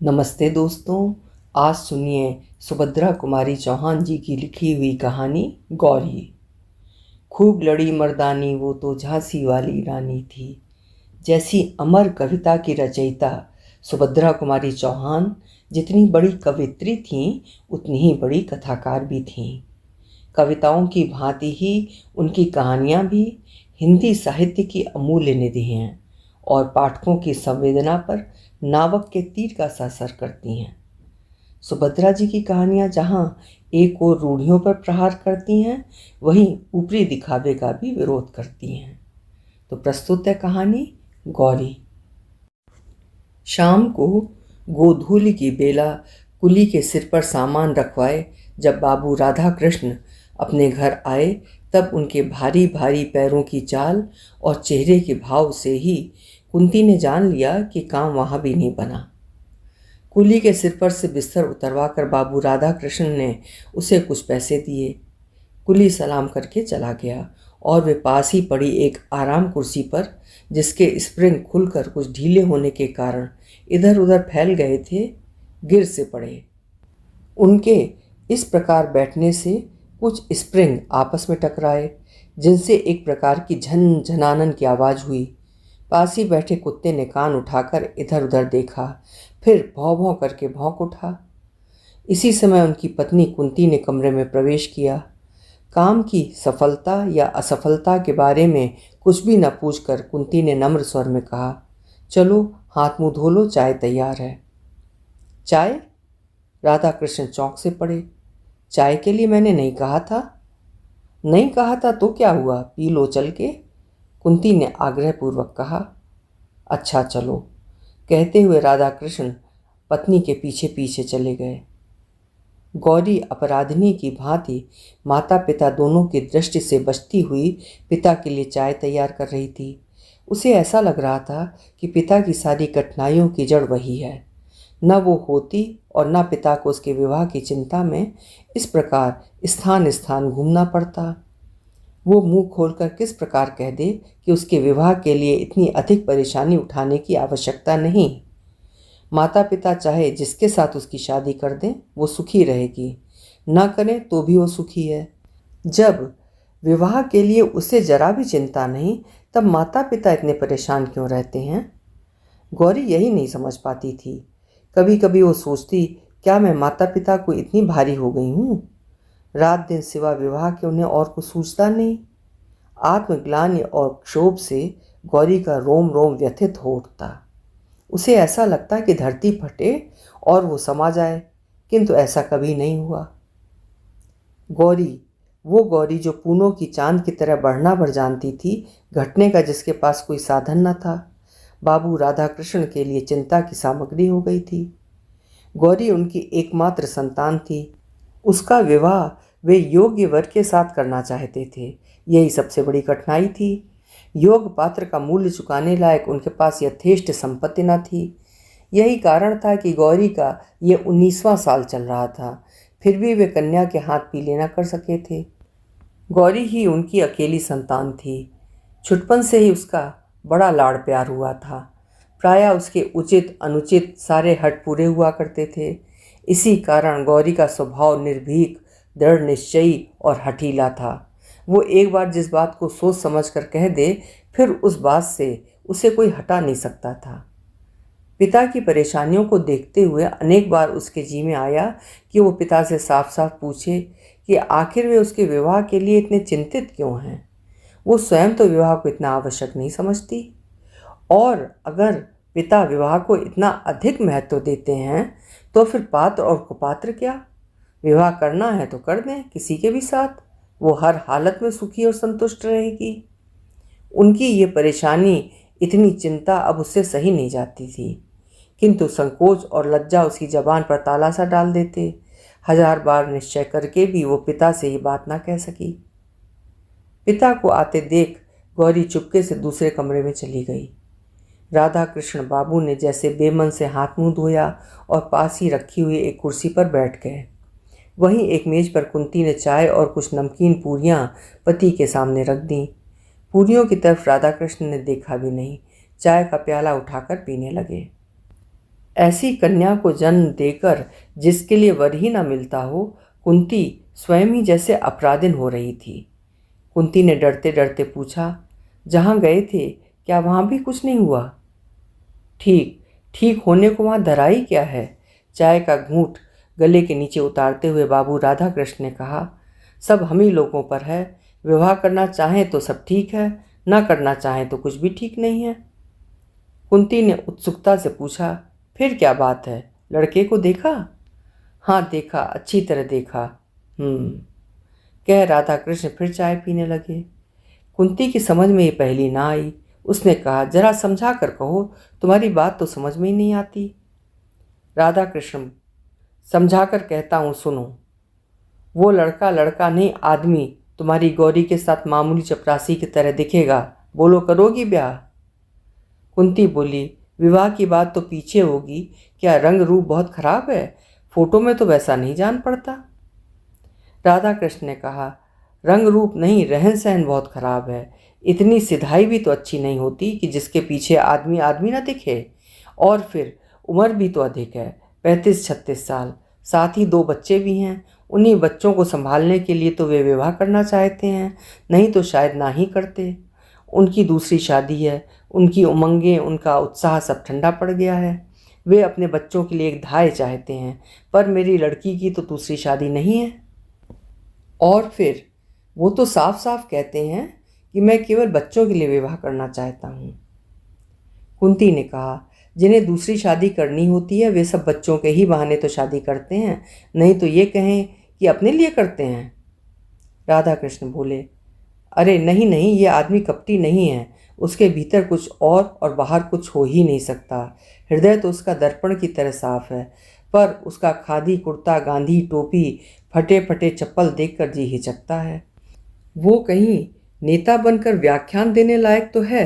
नमस्ते दोस्तों। आज सुनिए सुभद्रा कुमारी चौहान जी की लिखी हुई कहानी गौरी। खूब लड़ी मर्दानी वो तो झांसी वाली रानी थी। जैसी अमर कविता की रचयिता सुभद्रा कुमारी चौहान जितनी बड़ी कवित्री थीं उतनी ही बड़ी कथाकार भी थीं। कविताओं की भांति ही उनकी कहानियाँ भी हिंदी साहित्य की अमूल्य निधि हैं और पाठकों की संवेदना पर नावक के तीर का सा असर करती हैं। सुभद्रा जी की कहानियाँ जहाँ एक और रूढ़ियों पर प्रहार करती हैं, वहीं ऊपरी दिखावे का भी विरोध करती हैं। तो प्रस्तुत है कहानी गौरी। शाम को गोधूली की बेला कुली के सिर पर सामान रखवाए जब बाबू राधा कृष्ण अपने घर आए, तब उनके भारी भारी पैरों की चाल और चेहरे के भाव से ही कुंती ने जान लिया कि काम वहाँ भी नहीं बना। कुली के सिर पर से बिस्तर उतरवा कर बाबू राधा कृष्ण ने उसे कुछ पैसे दिए। कुली सलाम करके चला गया और वे पास ही पड़ी एक आराम कुर्सी पर, जिसके स्प्रिंग खुलकर कुछ ढीले होने के कारण इधर उधर फैल गए थे, गिर से पड़े। उनके इस प्रकार बैठने से कुछ स्प्रिंग आपस में टकराए, जिनसे एक प्रकार की झनझनानन की आवाज़ हुई। पास ही बैठे कुत्ते ने कान उठाकर इधर उधर देखा, फिर भौं भौं करके भौंक उठा। इसी समय उनकी पत्नी कुंती ने कमरे में प्रवेश किया। काम की सफलता या असफलता के बारे में कुछ भी न पूछकर कुंती ने नम्र स्वर में कहा, चलो हाथ मुंह धो लो, चाय तैयार है। चाय? राधा कृष्ण चौंक से पड़े। चाय के लिए मैंने नहीं कहा था। नहीं कहा था तो क्या हुआ, पी लो चल के, कुंती ने आग्रहपूर्वक कहा। अच्छा चलो, कहते हुए राधा कृष्ण पत्नी के पीछे पीछे चले गए। गौरी अपराधिनी की भांति माता पिता दोनों की दृष्टि से बचती हुई पिता के लिए चाय तैयार कर रही थी। उसे ऐसा लग रहा था कि पिता की सारी कठिनाइयों की जड़ वही है। न वो होती और न पिता को उसके विवाह की चिंता में इस प्रकार स्थान स्थान घूमना पड़ता। वो मुंह खोलकर किस प्रकार कह दे कि उसके विवाह के लिए इतनी अधिक परेशानी उठाने की आवश्यकता नहीं। माता पिता चाहे जिसके साथ उसकी शादी कर दें, वो सुखी रहेगी, न करें तो भी वो सुखी है। जब विवाह के लिए उसे जरा भी चिंता नहीं, तब माता पिता इतने परेशान क्यों रहते हैं? गौरी यही नहीं समझ पाती थी। कभी कभी वो सोचती, क्या मैं माता पिता को इतनी भारी हो गई हूँ? रात दिन सिवा विवाह के उन्हें और कुछ सूझता नहीं। आत्मग्लानि और क्षोभ से गौरी का रोम रोम व्यथित हो उठता। उसे ऐसा लगता कि धरती फटे और वो समा जाए, किंतु ऐसा कभी नहीं हुआ। गौरी, वो गौरी जो पूनों की चांद की तरह बढ़ना भर जानती थी, घटने का जिसके पास कोई साधन न था, बाबू राधा कृष्ण के लिए चिंता की सामग्री हो गई थी। गौरी उनकी एकमात्र संतान थी। उसका विवाह वे योग्य वर के साथ करना चाहते थे। यही सबसे बड़ी कठिनाई थी। योग्य पात्र का मूल्य चुकाने लायक उनके पास यथेष्ट संपत्ति न थी। यही कारण था कि गौरी का ये 19वां साल चल रहा था, फिर भी वे कन्या के हाथ पीले न कर सके थे। गौरी ही उनकी अकेली संतान थी। छुटपन से ही उसका बड़ा लाड़ प्यार हुआ था। प्रायः उसके उचित अनुचित सारे हठ पूरे हुआ करते थे। इसी कारण गौरी का स्वभाव निर्भीक, दृढ़ निश्चयी और हठीला था। वो एक बार जिस बात को सोच समझ कर कह दे, फिर उस बात से उसे कोई हटा नहीं सकता था। पिता की परेशानियों को देखते हुए अनेक बार उसके जी में आया कि वो पिता से साफ साफ पूछे कि आखिर वे उसके विवाह के लिए इतने चिंतित क्यों हैं। वो स्वयं तो विवाह को इतना आवश्यक नहीं समझती, और अगर पिता विवाह को इतना अधिक महत्व देते हैं तो फिर पात्र और कुपात्र क्या? विवाह करना है तो कर दें किसी के भी साथ, वो हर हालत में सुखी और संतुष्ट रहेगी। उनकी ये परेशानी, इतनी चिंता अब उससे सही नहीं जाती थी, किंतु संकोच और लज्जा उसकी जबान पर ताला सा डाल देते। हजार बार निश्चय करके भी वो पिता से ये बात ना कह सकी। पिता को आते देख गौरी चुपके से दूसरे कमरे में चली गई। राधा कृष्ण बाबू ने जैसे बेमन से हाथ मुंह धोया और पास ही रखी हुई एक कुर्सी पर बैठ गए। वहीं एक मेज पर कुंती ने चाय और कुछ नमकीन पूरियां पति के सामने रख दी। पूरियों की तरफ राधा कृष्ण ने देखा भी नहीं, चाय का प्याला उठाकर पीने लगे। ऐसी कन्या को जन्म देकर जिसके लिए वर ही न मिलता हो, कुंती स्वयं ही जैसे अपराधिन हो रही थी। कुंती ने डरते डरते पूछा, जहाँ गए थे क्या वहाँ भी कुछ नहीं हुआ? ठीक ठीक होने को वहाँ धराई क्या है? चाय का घूंट गले के नीचे उतारते हुए बाबू राधा कृष्ण ने कहा, सब हम ही लोगों पर है। विवाह करना चाहें तो सब ठीक है, न करना चाहें तो कुछ भी ठीक नहीं है। कुंती ने उत्सुकता से पूछा, फिर क्या बात है? लड़के को देखा? हाँ देखा, अच्छी तरह देखा। कह राधा कृष्ण फिर चाय पीने लगे। कुंती की समझ में ये पहली ना आई। उसने कहा, जरा समझा कर कहो, तुम्हारी बात तो समझ में ही नहीं आती। राधा कृष्ण, समझा कर कहता हूँ, सुनो। वो लड़का लड़का नहीं, आदमी तुम्हारी गौरी के साथ मामूली चपरासी की तरह दिखेगा। बोलो, करोगी ब्याह? कुंती बोली, विवाह की बात तो पीछे होगी, क्या रंग रूप बहुत खराब है? फोटो में तो वैसा नहीं जान पड़ता। राधा कृष्ण ने कहा, रंग रूप नहीं, रहन सहन बहुत खराब है। इतनी सिधाई भी तो अच्छी नहीं होती कि जिसके पीछे आदमी आदमी ना दिखे। और फिर उम्र भी तो अधिक है, 35-36 साल। साथ ही 2 बच्चे भी हैं। उन्हीं बच्चों को संभालने के लिए तो वे विवाह करना चाहते हैं, नहीं तो शायद ना ही करते। उनकी दूसरी शादी है। उनकी उमंगें, उनका उत्साह सब ठंडा पड़ गया है। वे अपने बच्चों के लिए एक धाय चाहते हैं, पर मेरी लड़की की तो दूसरी शादी नहीं है। और फिर वो तो साफ साफ कहते हैं कि मैं केवल बच्चों के लिए विवाह करना चाहता हूँ। कुंती ने कहा, जिन्हें दूसरी शादी करनी होती है वे सब बच्चों के ही बहाने तो शादी करते हैं, नहीं तो ये कहें कि अपने लिए करते हैं। राधा कृष्ण बोले, अरे नहीं नहीं, ये आदमी कपटी नहीं है। उसके भीतर कुछ और बाहर कुछ हो ही नहीं सकता। हृदय तो उसका दर्पण की तरह साफ है, पर उसका खादी कुर्ता, गांधी टोपी, फटे फटे चप्पल देखकर जी हिचकता है। वो कहीं नेता बनकर व्याख्यान देने लायक तो है,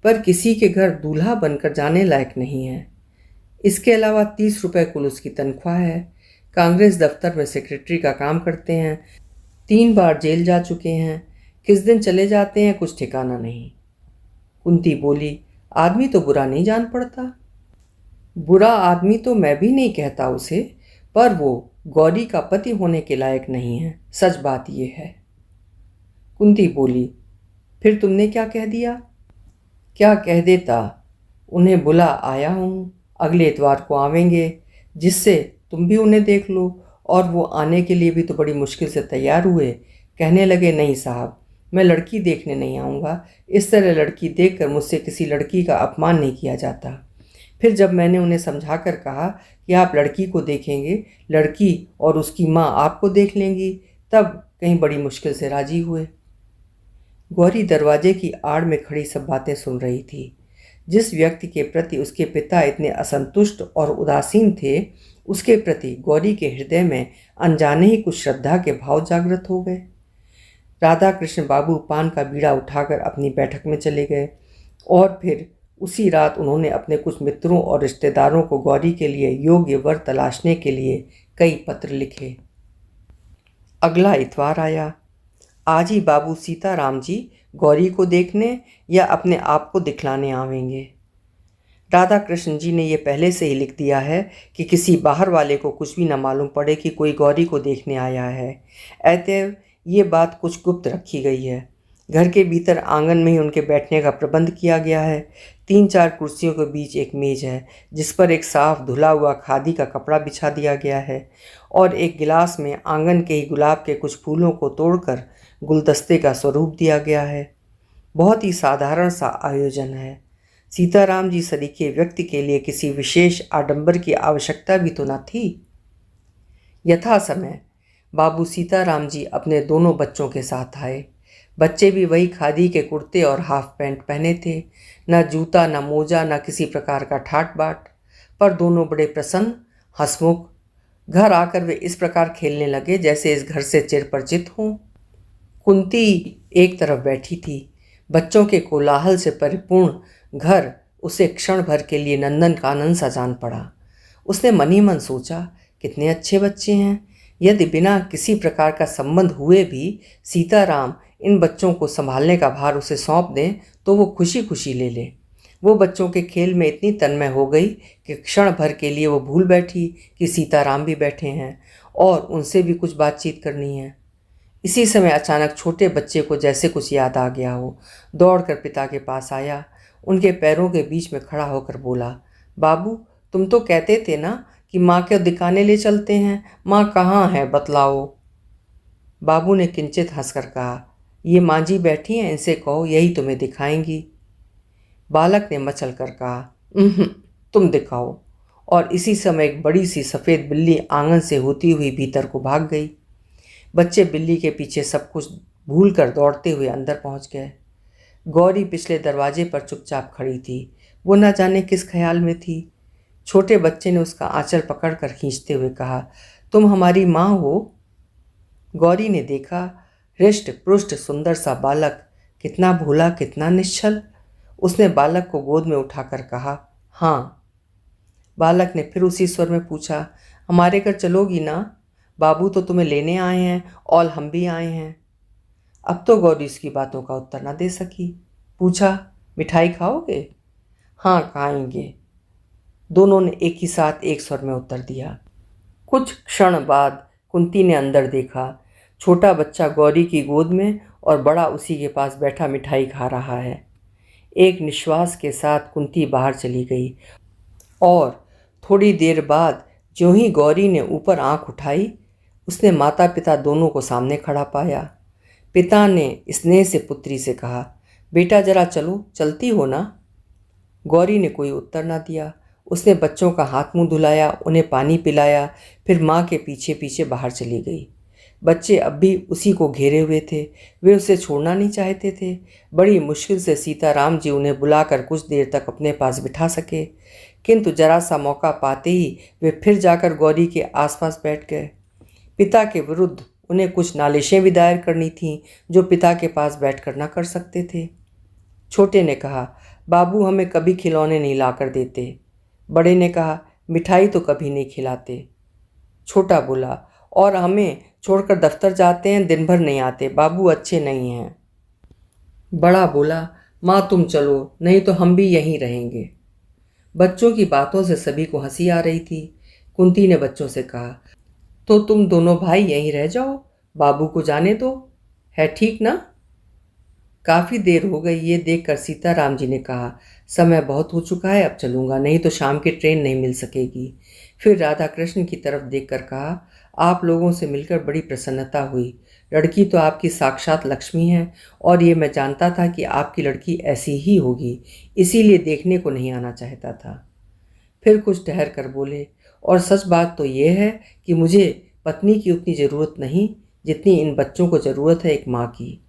पर किसी के घर दूल्हा बनकर जाने लायक नहीं है। इसके अलावा 30 रुपये कुल उसकी तनख्वाह है। कांग्रेस दफ्तर में सेक्रेटरी का काम करते हैं। 3 बार जेल जा चुके हैं। किस दिन चले जाते हैं कुछ ठिकाना नहीं। कुंती बोली, आदमी तो बुरा नहीं जान पड़ता। बुरा आदमी तो मैं भी नहीं कहता उसे, पर वो गौरी का पति होने के लायक नहीं है, सच बात ये है। कुंती बोली, फिर तुमने क्या कह दिया? क्या कह देता, उन्हें बुला आया हूँ, अगले इतवार को आवेंगे, जिससे तुम भी उन्हें देख लो। और वो आने के लिए भी तो बड़ी मुश्किल से तैयार हुए। कहने लगे, नहीं साहब, मैं लड़की देखने नहीं आऊँगा। इस तरह लड़की देखकर मुझसे किसी लड़की का अपमान नहीं किया जाता। फिर जब मैंने उन्हें समझा कर कहा कि आप लड़की को देखेंगे, लड़की और उसकी माँ आपको देख लेंगी, तब कहीं बड़ी मुश्किल से राजी हुए। गौरी दरवाजे की आड़ में खड़ी सब बातें सुन रही थी। जिस व्यक्ति के प्रति उसके पिता इतने असंतुष्ट और उदासीन थे, उसके प्रति गौरी के हृदय में अनजाने ही कुछ श्रद्धा के भाव जागृत हो गए। राधा कृष्ण बाबू पान का बीड़ा उठाकर अपनी बैठक में चले गए और फिर उसी रात उन्होंने अपने कुछ मित्रों और रिश्तेदारों को गौरी के लिए योग्य वर तलाशने के लिए कई पत्र लिखे। अगला इतवार आया। आज ही बाबू सीताराम जी गौरी को देखने या अपने आप को दिखलाने आवेंगे। राधा कृष्ण जी ने यह पहले से ही लिख दिया है कि किसी बाहर वाले को कुछ भी न मालूम पड़े कि कोई गौरी को देखने आया है। अतएव ये बात कुछ गुप्त रखी गई है। घर के भीतर आंगन में ही उनके बैठने का प्रबंध किया गया है। 3-4 कुर्सियों के बीच एक मेज है, जिस पर एक साफ धुला हुआ खादी का कपड़ा बिछा दिया गया है और एक गिलास में आंगन के ही गुलाब के कुछ फूलों को तोड़कर गुलदस्ते का स्वरूप दिया गया है। बहुत ही साधारण सा आयोजन है। सीताराम जी सरीखे व्यक्ति के लिए किसी विशेष आडंबर की आवश्यकता भी तो न थी। यथा समय बाबू सीताराम जी अपने दोनों बच्चों के साथ आए। बच्चे भी वही खादी के कुर्ते और हाफ पैंट पहने थे। न जूता, न मोजा, न किसी प्रकार का ठाट बाट, पर दोनों बड़े प्रसन्न, हंसमुख। घर आकर वे इस प्रकार खेलने लगे जैसे इस घर से चिरपरिचित हों। कुंती एक तरफ बैठी थी। बच्चों के कोलाहल से परिपूर्ण घर उसे क्षण भर के लिए नंदन कानन सा जान पड़ा। उसने मन ही मन सोचा, कितने अच्छे बच्चे हैं। यदि बिना किसी प्रकार का संबंध हुए भी सीताराम इन बच्चों को संभालने का भार उसे सौंप दें तो वो खुशी खुशी ले ले। वो बच्चों के खेल में इतनी तन्मय हो गई कि क्षण भर के लिए वो भूल बैठी कि सीताराम भी बैठे हैं और उनसे भी कुछ बातचीत करनी है। इसी समय अचानक छोटे बच्चे को जैसे कुछ याद आ गया हो, दौड़कर पिता के पास आया, उनके पैरों के बीच में खड़ा होकर बोला, बाबू, तुम तो कहते थे ना कि माँ को दिखाने ले चलते हैं, माँ कहाँ है, बतलाओ। बाबू ने किंचित हंसकर कहा, ये माँ जी बैठी हैं, इनसे कहो यही तुम्हें दिखाएंगी। बालक ने मचल कर कहा, तुम दिखाओ। और इसी समय एक बड़ी सी सफ़ेद बिल्ली आंगन से होती हुई भीतर को भाग गई। बच्चे बिल्ली के पीछे सब कुछ भूलकर दौड़ते हुए अंदर पहुंच गए। गौरी पिछले दरवाजे पर चुपचाप खड़ी थी। वो न जाने किस ख्याल में थी। छोटे बच्चे ने उसका आंचल पकड़कर खींचते हुए कहा, तुम हमारी माँ हो? गौरी ने देखा, हृष्ट पुष्ट सुंदर सा बालक, कितना भोला, कितना निश्चल। उसने बालक को गोद में उठाकर कहा, हाँ। बालक ने फिर उसी स्वर में पूछा, हमारे घर चलोगी ना? बाबू तो तुम्हें लेने आए हैं और हम भी आए हैं। अब तो गौरी उसकी बातों का उत्तर न दे सकी। पूछा, मिठाई खाओगे? हाँ, खाएंगे। दोनों ने एक ही साथ एक स्वर में उत्तर दिया। कुछ क्षण बाद कुंती ने अंदर देखा। छोटा बच्चा गौरी की गोद में और बड़ा उसी के पास बैठा मिठाई खा रहा है। एक निश्वास के साथ कुंती बाहर चली गई और थोड़ी देर बाद ज्यों ही गौरी ने ऊपर आंख उठाई, उसने माता पिता दोनों को सामने खड़ा पाया। पिता ने स्नेह से पुत्री से कहा, बेटा जरा चलो, चलती हो ना? गौरी ने कोई उत्तर ना दिया। उसने बच्चों का हाथ मुंह धुलाया, उन्हें पानी पिलाया, फिर माँ के पीछे पीछे बाहर चली गई। बच्चे अब भी उसी को घेरे हुए थे। वे उसे छोड़ना नहीं चाहते थे। बड़ी मुश्किल से सीताराम जी उन्हें बुलाकर कुछ देर तक अपने पास बिठा सके, किंतु जरा सा मौका पाते ही वे फिर जाकर गौरी के आसपास बैठ गए। पिता के विरुद्ध उन्हें कुछ नालिशें भी दायर करनी थीं, जो पिता के पास बैठकर न कर सकते थे। छोटे ने कहा, बाबू हमें कभी खिलौने नहीं लाकर देते। बड़े ने कहा, मिठाई तो कभी नहीं खिलाते। छोटा बोला, और हमें छोड़कर दफ्तर जाते हैं, दिन भर नहीं आते, बाबू अच्छे नहीं हैं। बड़ा बोला, माँ तुम चलो, नहीं तो हम भी यहीं रहेंगे। बच्चों की बातों से सभी को हंसी आ रही थी। कुंती ने बच्चों से कहा, तो तुम दोनों भाई यहीं रह जाओ, बाबू को जाने दो, है ठीक ना? काफ़ी देर हो गई ये देखकर सीताराम जी ने कहा, समय बहुत हो चुका है, अब चलूँगा, नहीं तो शाम की ट्रेन नहीं मिल सकेगी। फिर राधा कृष्ण की तरफ देखकर कहा, आप लोगों से मिलकर बड़ी प्रसन्नता हुई। लड़की तो आपकी साक्षात लक्ष्मी है और ये मैं जानता था कि आपकी लड़की ऐसी ही होगी, इसीलिए देखने को नहीं आना चाहता था। फिर कुछ ठहर कर बोले, और सच बात तो ये है कि मुझे पत्नी की उतनी ज़रूरत नहीं जितनी इन बच्चों को ज़रूरत है एक माँ की।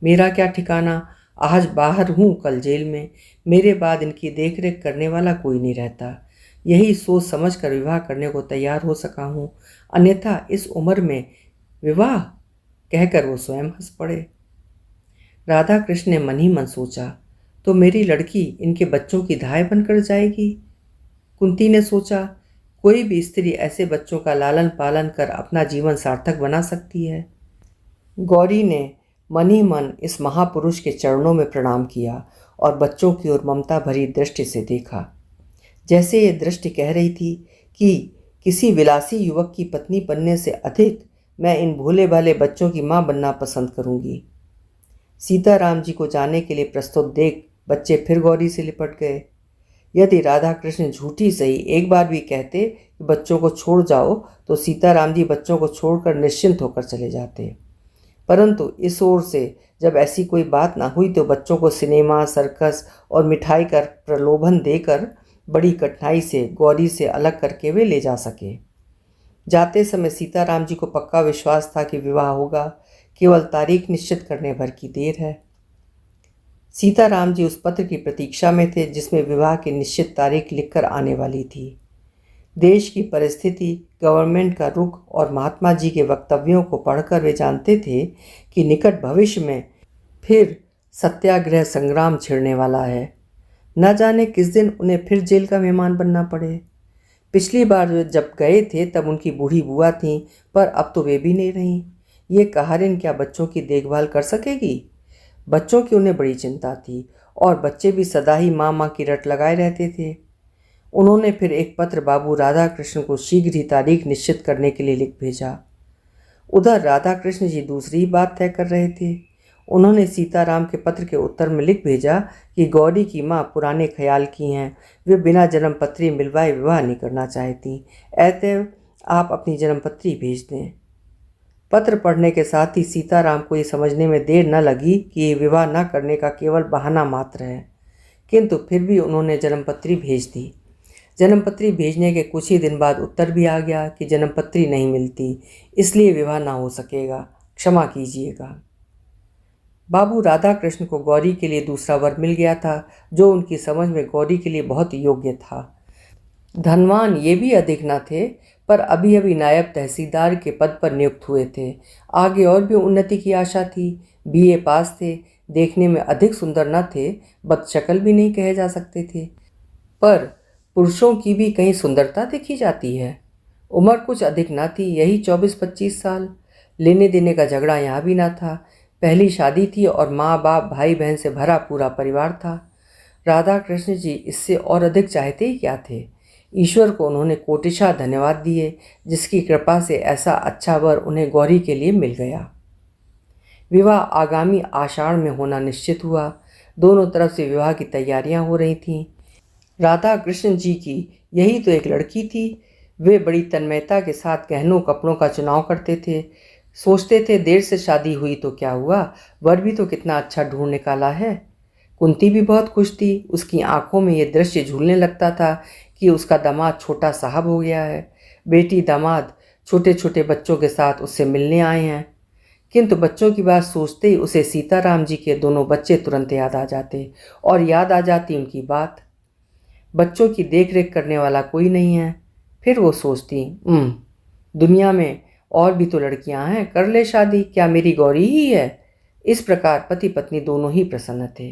मेरा क्या ठिकाना, आज बाहर हूँ, कल जेल में, मेरे बाद इनकी देखरेख करने वाला कोई नहीं रहता। यही सोच समझ कर विवाह करने को तैयार हो सका हूँ, अन्यथा इस उम्र में विवाह, कहकर वो स्वयं हंस पड़े। राधा कृष्ण ने मन ही मन सोचा, तो मेरी लड़की इनके बच्चों की दाय बनकर जाएगी। कुंती ने सोचा, कोई भी स्त्री ऐसे बच्चों का लालन पालन कर अपना जीवन सार्थक बना सकती है। गौरी ने मन ही मन इस महापुरुष के चरणों में प्रणाम किया और बच्चों की ओर ममता भरी दृष्टि से देखा, जैसे ये दृष्टि कह रही थी कि किसी विलासी युवक की पत्नी बनने से अधिक मैं इन भोले भाले बच्चों की माँ बनना पसंद करूँगी। सीताराम जी को जाने के लिए प्रस्तुत देख बच्चे फिर गौरी से लिपट गए। यदि राधा कृष्ण झूठी सही एक बार भी कहते कि बच्चों को छोड़ जाओ, तो सीताराम जी बच्चों को छोड़कर निश्चिंत होकर चले जाते, परंतु इस ओर से जब ऐसी कोई बात ना हुई तो बच्चों को सिनेमा, सर्कस और मिठाई का प्रलोभन देकर बड़ी कठिनाई से गौरी से अलग करके वे ले जा सके। जाते समय सीताराम जी को पक्का विश्वास था कि विवाह होगा, केवल तारीख निश्चित करने भर की देर है। सीताराम जी उस पत्र की प्रतीक्षा में थे जिसमें विवाह की निश्चित तारीख लिखकर आने वाली थी। देश की परिस्थिति, गवर्नमेंट का रुख और महात्मा जी के वक्तव्यों को पढ़कर वे जानते थे कि निकट भविष्य में फिर सत्याग्रह संग्राम छिड़ने वाला है। न जाने किस दिन उन्हें फिर जेल का मेहमान बनना पड़े। पिछली बार जब गए थे तब उनकी बूढ़ी बुआ थीं, पर अब तो वे भी नहीं रहीं। ये कहारिन क्या बच्चों की देखभाल कर सकेगी? बच्चों की उन्हें बड़ी चिंता थी और बच्चे भी सदा ही माँ माँ की रट लगाए रहते थे। उन्होंने फिर एक पत्र बाबू राधा कृष्ण को शीघ्र ही तारीख निश्चित करने के लिए लिख भेजा। उधर राधा कृष्ण जी दूसरी ही बात तय कर रहे थे। उन्होंने सीताराम के पत्र के उत्तर में लिख भेजा कि गौरी की माँ पुराने ख्याल की हैं, वे बिना जन्मपत्री मिलवाए विवाह नहीं करना चाहती, अतएव आप अपनी जन्मपत्री भेज दें। पत्र पढ़ने के साथ ही सीताराम को ये समझने में देर न लगी कि ये विवाह न करने का केवल बहाना मात्र है, किंतु फिर भी उन्होंने जन्मपत्री भेज दी। जन्मपत्री भेजने के कुछ ही दिन बाद उत्तर भी आ गया कि जन्मपत्री नहीं मिलती, इसलिए विवाह ना हो सकेगा, क्षमा कीजिएगा। बाबू राधा कृष्ण को गौरी के लिए दूसरा वर मिल गया था, जो उनकी समझ में गौरी के लिए बहुत योग्य था। धनवान ये भी अधिक न थे, पर अभी अभी नायब तहसीलदार के पद पर नियुक्त हुए थे। आगे और भी उन्नति की आशा थी। बीए पास थे, देखने में अधिक सुंदर न थे, बदशक्ल भी नहीं कहे जा सकते थे, पर पुरुषों की भी कहीं सुंदरता देखी जाती है। उम्र कुछ अधिक न थी, यही 24-25 साल। लेने देने का झगड़ा यहाँ भी न था। पहली शादी थी और माँ बाप भाई बहन से भरा पूरा परिवार था। राधा कृष्ण जी इससे और अधिक चाहते ही क्या थे। ईश्वर को उन्होंने कोटिशा धन्यवाद दिए, जिसकी कृपा से ऐसा अच्छा वर उन्हें गौरी के लिए मिल गया। विवाह आगामी आषाढ़ में होना निश्चित हुआ। दोनों तरफ से विवाह की तैयारियां हो रही थीं। राधा कृष्ण जी की यही तो एक लड़की थी। वे बड़ी तन्मयता के साथ गहनों कपड़ों का चुनाव करते थे। सोचते थे देर से शादी हुई तो क्या हुआ, वर भी तो कितना अच्छा ढूंढ निकाला है। कुंती भी बहुत खुश थी। उसकी आंखों में ये दृश्य झूलने लगता था कि उसका दामाद छोटा साहब हो गया है। बेटी दामाद छोटे छोटे बच्चों के साथ उससे मिलने आए हैं। किंतु बच्चों की बात सोचते ही उसे सीताराम जी के दोनों बच्चे तुरंत याद आ जाते, और याद आ जाती उनकी बात। बच्चों की देख रेख करने वाला कोई नहीं है। फिर वो सोचती, दुनिया में और भी तो लड़कियां हैं, कर ले शादी, क्या मेरी गौरी ही है। इस प्रकार पति पत्नी दोनों ही प्रसन्न थे।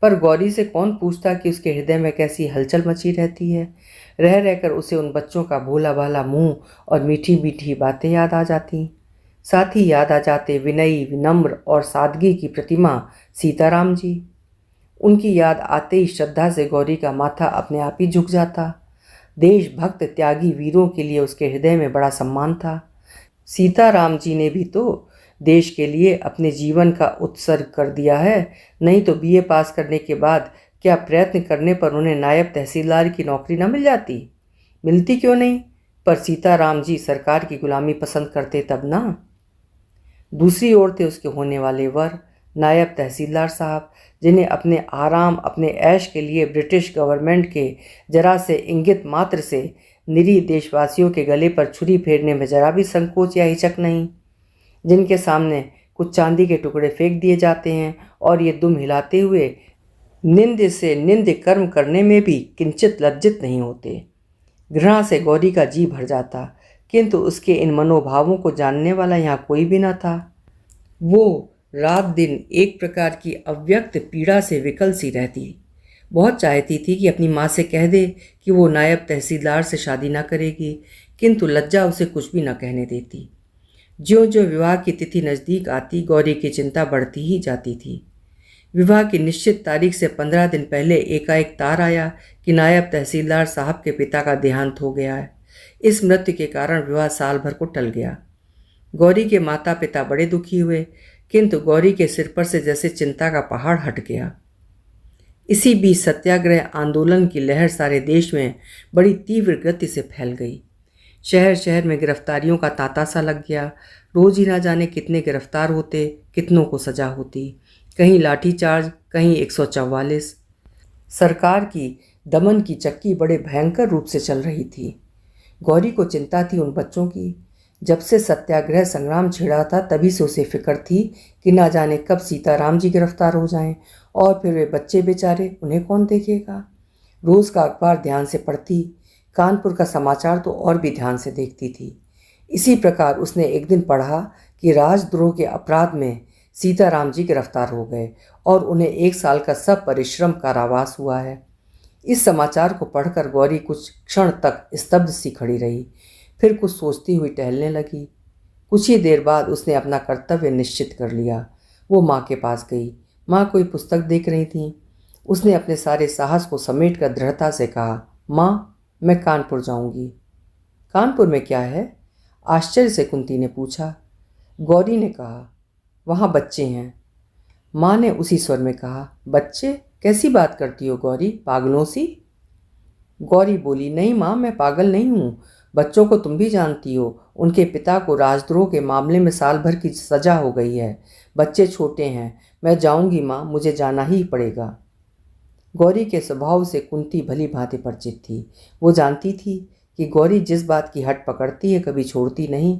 पर गौरी से कौन पूछता कि उसके हृदय में कैसी हलचल मची रहती है। रह रहकर उसे उन बच्चों का भोला भाला मुंह और मीठी मीठी बातें याद आ जाती। साथ ही याद आ जाते विनयी, विनम्र और सादगी की प्रतिमा सीताराम जी। उनकी याद आते ही श्रद्धा से गौरी का माथा अपने आप ही झुक जाता। देशभक्त त्यागी वीरों के लिए उसके हृदय में बड़ा सम्मान था। सीताराम जी ने भी तो देश के लिए अपने जीवन का उत्सर्ग कर दिया है, नहीं तो बीए पास करने के बाद क्या प्रयत्न करने पर उन्हें नायब तहसीलदार की नौकरी न मिल जाती। मिलती क्यों नहीं, पर सीताराम जी सरकार की गुलामी पसंद करते तब ना। दूसरी ओर थे उसके होने वाले वर, नायब तहसीलदार साहब, जिन्हें अपने आराम, अपने ऐश के लिए ब्रिटिश गवर्नमेंट के जरा से इंगित मात्र से निरीह देशवासियों के गले पर छुरी फेरने में जरा भी संकोच या हिचक नहीं, जिनके सामने कुछ चांदी के टुकड़े फेंक दिए जाते हैं और ये दुम हिलाते हुए निंद से निंद कर्म करने में भी किंचित लज्जित नहीं होते। घृणा से गौरी का जी भर जाता, किंतु उसके इन मनोभावों को जानने वाला यहाँ कोई भी न था। वो रात दिन एक प्रकार की अव्यक्त पीड़ा से विकल सी रहती। बहुत चाहती थी कि अपनी माँ से कह दे कि वो नायब तहसीलदार से शादी न करेगी, किंतु लज्जा उसे कुछ भी न कहने देती। ज्यों ज्यों विवाह की तिथि नज़दीक आती, गौरी की चिंता बढ़ती ही जाती थी। विवाह की निश्चित तारीख से 15 दिन पहले एकाएक तार आया कि नायब तहसीलदार साहब के पिता का देहांत हो गया है। इस मृत्यु के कारण विवाह साल भर को टल गया। गौरी के माता पिता बड़े दुखी हुए, किंतु गौरी के सिर पर से जैसे चिंता का पहाड़ हट गया। इसी बीच सत्याग्रह आंदोलन की लहर सारे देश में बड़ी तीव्र गति से फैल गई। शहर शहर में गिरफ्तारियों का तांता सा लग गया। रोज ही ना जाने कितने गिरफ्तार होते, कितनों को सजा होती। कहीं लाठीचार्ज, कहीं 144। सरकार की दमन की चक्की बड़े भयंकर रूप से चल रही थी। गौरी को चिंता थी उन बच्चों की। जब से सत्याग्रह संग्राम छिड़ा था तभी से उसे फिक्र थी कि ना जाने कब सीताराम जी गिरफ्तार हो जाएं, और फिर वे बच्चे बेचारे, उन्हें कौन देखेगा। रोज़ का अखबार ध्यान से पढ़ती, कानपुर का समाचार तो और भी ध्यान से देखती थी। इसी प्रकार उसने एक दिन पढ़ा कि राजद्रोह के अपराध में सीताराम जी गिरफ्तार हो गए और उन्हें 1 साल का सब परिश्रम कारावास हुआ है। इस समाचार को पढ़कर गौरी कुछ क्षण तक स्तब्ध सी खड़ी रही, फिर कुछ सोचती हुई टहलने लगी। कुछ ही देर बाद उसने अपना कर्तव्य निश्चित कर लिया। वो माँ के पास गई। माँ कोई पुस्तक देख रही थी। उसने अपने सारे साहस को समेटकर दृढ़ता से कहा, माँ, मैं कानपुर जाऊंगी। कानपुर में क्या है? आश्चर्य से कुंती ने पूछा। गौरी ने कहा, वहाँ बच्चे हैं। माँ ने उसी स्वर में कहा, बच्चे? कैसी बात करती हो गौरी, पागलों सी? गौरी बोली, नहीं माँ, मैं पागल नहीं हूँ। बच्चों को तुम भी जानती हो, उनके पिता को राजद्रोह के मामले में साल भर की सजा हो गई है। बच्चे छोटे हैं। मैं जाऊंगी माँ, मुझे जाना ही पड़ेगा। गौरी के स्वभाव से कुंती भली भांति परिचित थी। वो जानती थी कि गौरी जिस बात की हट पकड़ती है कभी छोड़ती नहीं।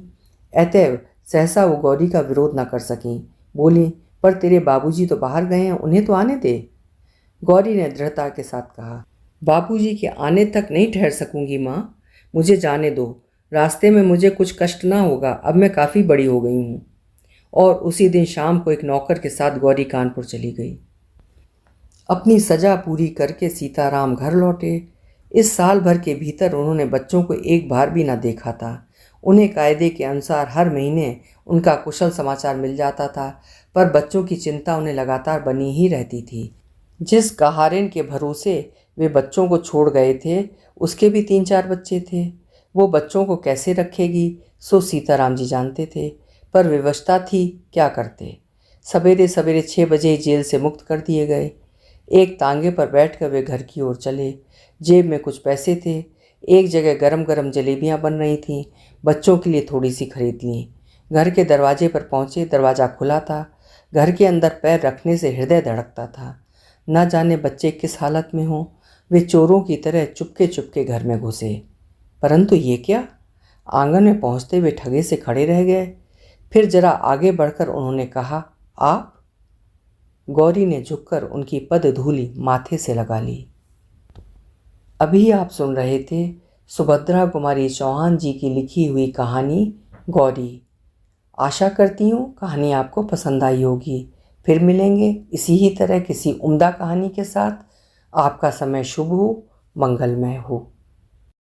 अतएव सहसा वो गौरी का विरोध न कर सकीं। बोली, पर तेरे बाबूजी तो बाहर गए हैं, उन्हें तो आने दे। गौरी ने दृढ़ता के साथ कहा, बाबूजी के आने तक नहीं ठहर सकूंगी माँ, मुझे जाने दो। रास्ते में मुझे कुछ कष्ट ना होगा, अब मैं काफ़ी बड़ी हो गई हूँ। और उसी दिन शाम को एक नौकर के साथ गौरी कानपुर चली गई। अपनी सजा पूरी करके सीताराम घर लौटे। इस साल भर के भीतर उन्होंने बच्चों को एक बार भी ना देखा था। उन्हें कायदे के अनुसार हर महीने उनका कुशल समाचार मिल जाता था, पर बच्चों की चिंता उन्हें लगातार बनी ही रहती थी। जिस कहारेन के भरोसे वे बच्चों को छोड़ गए थे, उसके भी 3-4 बच्चे थे। वो बच्चों को कैसे रखेगी, सो सीताराम जी जानते थे, पर विवशता थी, क्या करते। सवेरे सवेरे 6 बजे जेल से मुक्त कर दिए गए। एक तांगे पर बैठकर वे घर की ओर चले। जेब में कुछ पैसे थे। एक जगह गरम गरम जलेबियां बन रही थीं। बच्चों के लिए थोड़ी सी खरीद लीं। घर के दरवाजे पर पहुंचे। दरवाज़ा खुला था। घर के अंदर पैर रखने से हृदय धड़कता था। न जाने बच्चे किस हालत में हों। वे चोरों की तरह चुपके चुपके घर में घुसे। परंतु ये क्या! आंगन में पहुंचते वे ठगे से खड़े रह गए। फिर जरा आगे बढ़कर उन्होंने कहा, आप? गौरी ने झुककर उनकी पदधूलि माथे से लगा ली। अभी आप सुन रहे थे सुभद्रा कुमारी चौहान जी की लिखी हुई कहानी गौरी। आशा करती हूँ कहानी आपको पसंद आई होगी। फिर मिलेंगे इसी ही तरह किसी उम्दा कहानी के साथ। आपका समय शुभ हो, मंगलमय हो।